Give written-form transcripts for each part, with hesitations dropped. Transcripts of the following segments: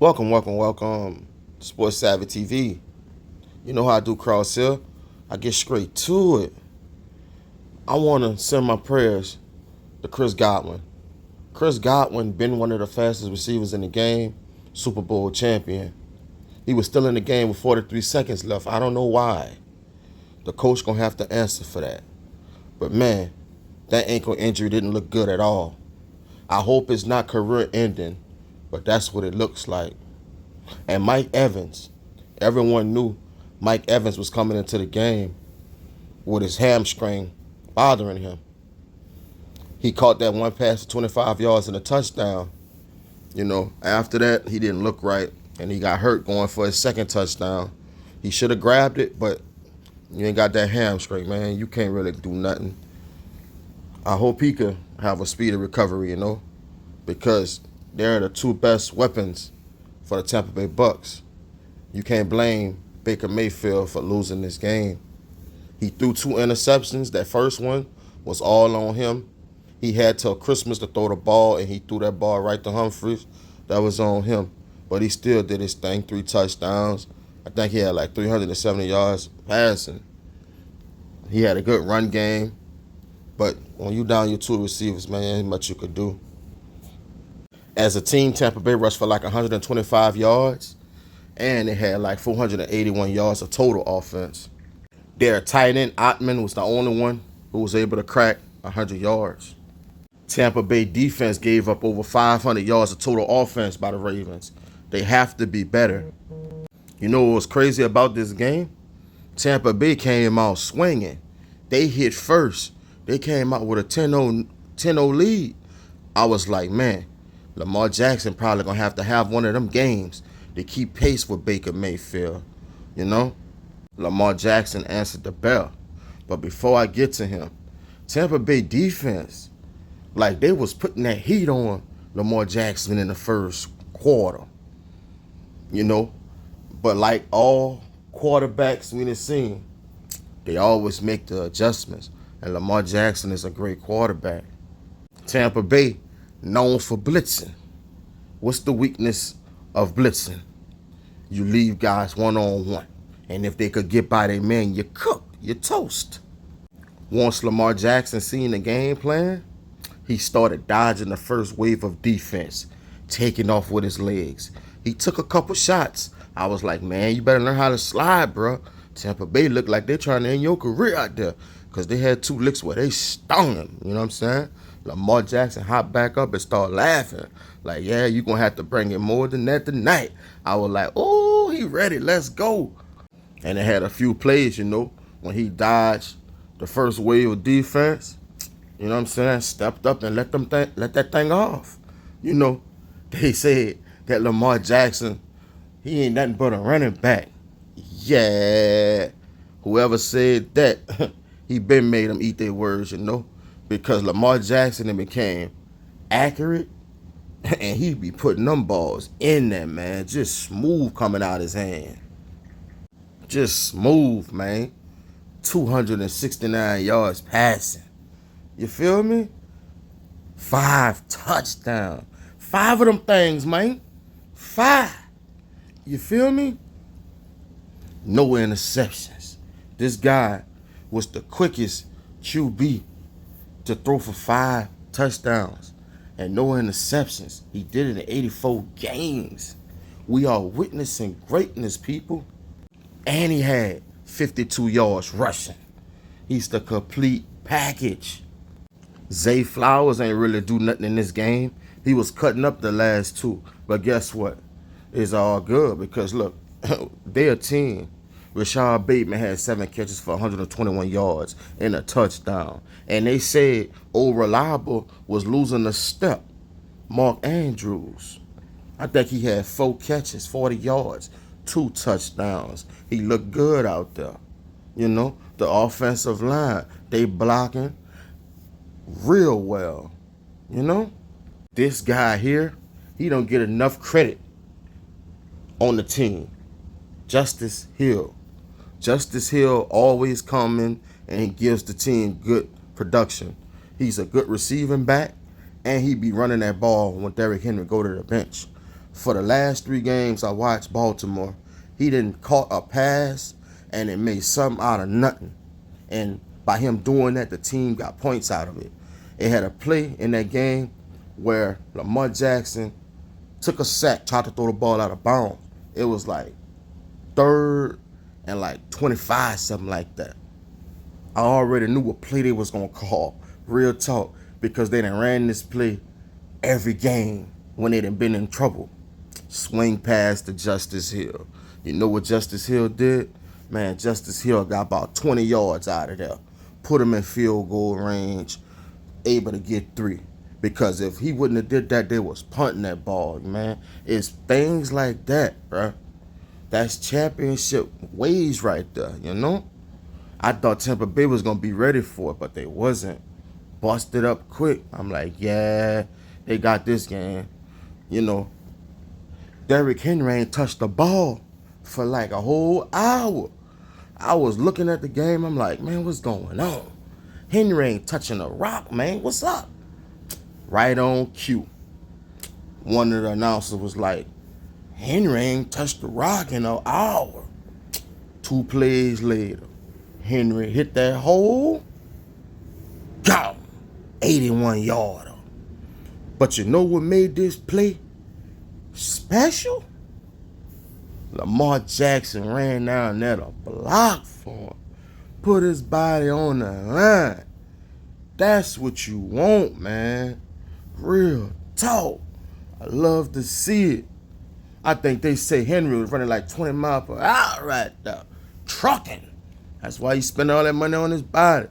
Welcome. Sports Savvy TV. You know how I do cross here. I get straight to it. I want to send my prayers to Chris Godwin. Chris Godwin been one of the fastest receivers in the game, Super Bowl champion. He was still in the game with 43 seconds left. I don't know why. The coach gonna have to answer for that. But man, that ankle injury didn't look good at all. I hope it's not career ending, but that's what it looks like. And Mike Evans, everyone knew Mike Evans was coming into the game with his hamstring bothering him. He caught that one pass for 25 yards and a touchdown. After that, he didn't look right, and he got hurt going for his second touchdown. He should have grabbed it, but you ain't got that hamstring, man. You can't really do nothing. I hope he could have a speedy recovery, because they're the two best weapons for the Tampa Bay Bucks. You can't blame Baker Mayfield for losing this game. He threw 2 interceptions. That first one was all on him. He had till Christmas to throw the ball, and he threw that ball right to Humphries. That was on him. But he still did his thing, 3 touchdowns. I think he had like 370 yards passing. He had a good run game. But when you down your 2 receivers, man, ain't much you could do. As a team, Tampa Bay rushed for like 125 yards, and they had like 481 yards of total offense. Their tight end, Ottman, was the only one who was able to crack 100 yards. Tampa Bay defense gave up over 500 yards of total offense by the Ravens. They have to be better. You know what was crazy about this game? Tampa Bay came out swinging. They hit first. They came out with a 10-0 lead. I was like, man, Lamar Jackson probably going to have one of them games to keep pace with Baker Mayfield. Lamar Jackson answered the bell. But before I get to him, Tampa Bay defense, like they was putting that heat on Lamar Jackson in the first quarter. But like all quarterbacks we done seen, they always make the adjustments. And Lamar Jackson is a great quarterback. Tampa Bay, known for blitzing. What's the weakness of blitzing? You leave guys one-on-one. And if they could get by their man, you cook, you toast. Once Lamar Jackson seen the game plan, he started dodging the first wave of defense, taking off with his legs. He took a couple shots. I was like, man, you better learn how to slide, bro. Tampa Bay looked like they're trying to end your career out there, because they had 2 licks where they stung him. You know what I'm saying? Lamar Jackson hopped back up and started laughing. Like, yeah, you're going to have to bring it more than that tonight. I was like, oh, he ready. Let's go. And they had a few plays, when he dodged the first wave of defense, stepped up and let that thing off. They said that Lamar Jackson, he ain't nothing but a running back. Yeah. Whoever said that, he been made them eat their words, because Lamar Jackson became accurate, and he be putting them balls in there, man. Just smooth coming out his hand. Just smooth, man. 269 yards passing. You feel me? 5 touchdowns. 5 of them things, man. 5. You feel me? No interceptions. This guy was the quickest QB to throw for 5 touchdowns and no interceptions. He did it in 84 games. We are witnessing greatness, people. And he had 52 yards rushing. He's the complete package. Zay Flowers ain't really do nothing in this game. He was cutting up the last 2. But guess what? It's all good because, look, they're a team. Rashad Bateman had 7 catches for 121 yards and a touchdown. And they said old Reliable was losing a step. Mark Andrews, I think he had 4 catches, 40 yards, 2 touchdowns. He looked good out there. The offensive line, they blocking real well. This guy here, he don't get enough credit on the team. Justice Hill. Justice Hill always coming and he gives the team good production. He's a good receiving back, and he be running that ball when Derrick Henry go to the bench. For the last 3 games I watched Baltimore, he didn't caught a pass and it made something out of nothing. And by him doing that, the team got points out of it. It had a play in that game where Lamar Jackson took a sack, tried to throw the ball out of bounds. It was like 3rd and like 25, something like that. I already knew what play they was going to call. Real talk. Because they done ran this play every game when they done been in trouble. Swing pass to Justice Hill. You know what Justice Hill did? Man, Justice Hill got about 20 yards out of there. Put him in field goal range, able to get 3. Because if he wouldn't have did that, they was punting that ball, man. It's things like that, bro. That's championship ways right there, you know? I thought Tampa Bay was going to be ready for it, but they wasn't. Busted up quick. I'm like, yeah, they got this game. You know, Derrick Henry ain't touched the ball for like a whole hour. I was looking at the game. I'm like, man, what's going on? Henry ain't touching a rock, man. What's up? Right on cue. One of the announcers was like, Henry ain't touched the rock in an hour. 2 plays later, Henry hit that hole. Go! 81-yarder. But you know what made this play special? Lamar Jackson ran down there to block for him. Put his body on the line. That's what you want, man. Real talk. I love to see it. I think they say Henry was running like 20 miles per hour right there. Trucking. That's why he spent all that money on his body.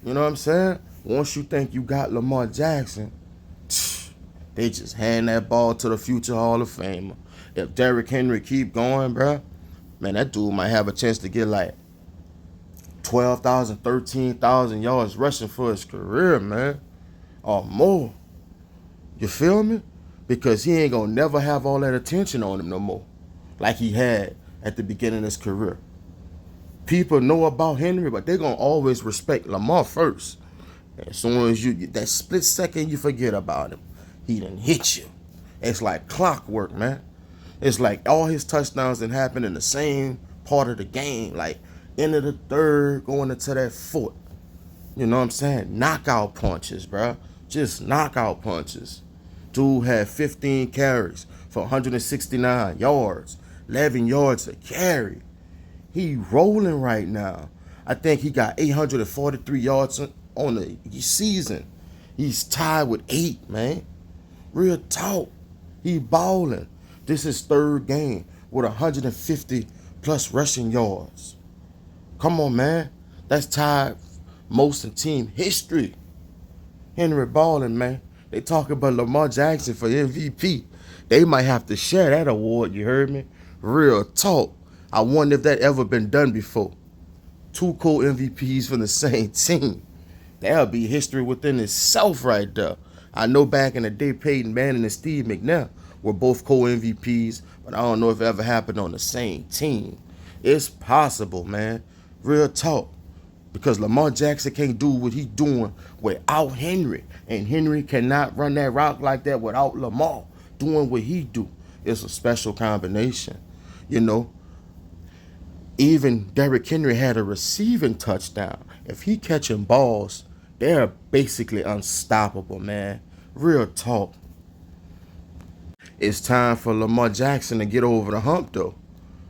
You know what I'm saying? Once you think you got Lamar Jackson, they just hand that ball to the future Hall of Famer. If Derrick Henry keep going, bro, man, that dude might have a chance to get like 12,000, 13,000 yards rushing for his career, man, or more. You feel me? Because he ain't gonna never have all that attention on him no more, like he had at the beginning of his career. People know about Henry, but they're gonna always respect Lamar first. As soon as that split second you forget about him, he done hit you. It's like clockwork, man. It's like all his touchdowns done happen in the same part of the game, like end of the 3rd, going into that 4th. You know what I'm saying? Knockout punches, bro. Just knockout punches. Dude had 15 carries for 169 yards, 11 yards a carry. He rolling right now. I think he got 843 yards on the season. He's tied with 8, man. Real talk. He balling. This is 3rd game with 150 plus rushing yards. Come on, man. That's tied most in team history. Henry balling, man. They talk about Lamar Jackson for MVP. They might have to share that award, you heard me? Real talk. I wonder if that ever been done before. 2 co-MVPs from the same team. That'll be history within itself right there. I know back in the day, Peyton Manning and Steve McNair were both co-MVPs, but I don't know if it ever happened on the same team. It's possible, man. Real talk. Because Lamar Jackson can't do what he's doing without Henry. And Henry cannot run that route like that without Lamar doing what he do. It's a special combination. You know, even Derrick Henry had a receiving touchdown. If he catching balls, they're basically unstoppable, man. Real talk. It's time for Lamar Jackson to get over the hump, though.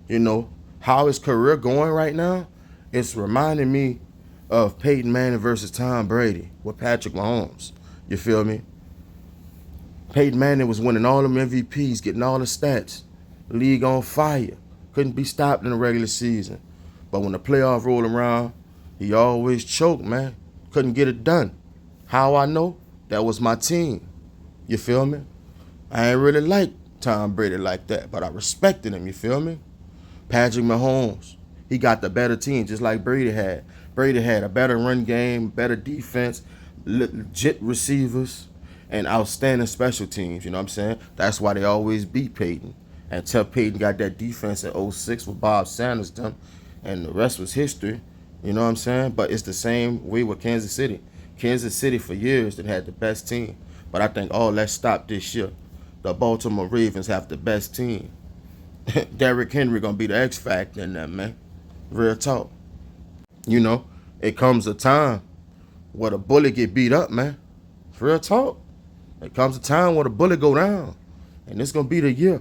You know, how his career going right now, it's reminding me of Peyton Manning versus Tom Brady with Patrick Mahomes. You feel me? Peyton Manning was winning all them MVPs, getting all the stats. League on fire. Couldn't be stopped in the regular season. But when the playoff rolled around, he always choked, man. Couldn't get it done. How I know? That was my team. You feel me? I ain't really like Tom Brady like that, but I respected him, you feel me? Patrick Mahomes, he got the better team, just like Brady had. Brady had a better run game, better defense, legit receivers, and outstanding special teams, you know what I'm saying? That's why they always beat Peyton. Until Peyton got that defense in 06 with Bob Sanders done, and the rest was history, you know what I'm saying? But it's the same way with Kansas City. Kansas City for years that had the best team, but I think all that stopped this year. the Baltimore Ravens have the best team. Derrick Henry gonna be the X factor in that, man. Real talk. You know, it comes a time where the bullet get beat up, man. Real talk. It comes a time where the bullet go down. And it's gonna be the year.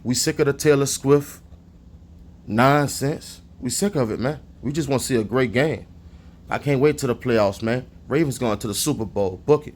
We sick of the Taylor Swift nonsense. We sick of it, man. We just want to see a great game. I can't wait till the playoffs, man. Ravens going to the Super Bowl. Book it.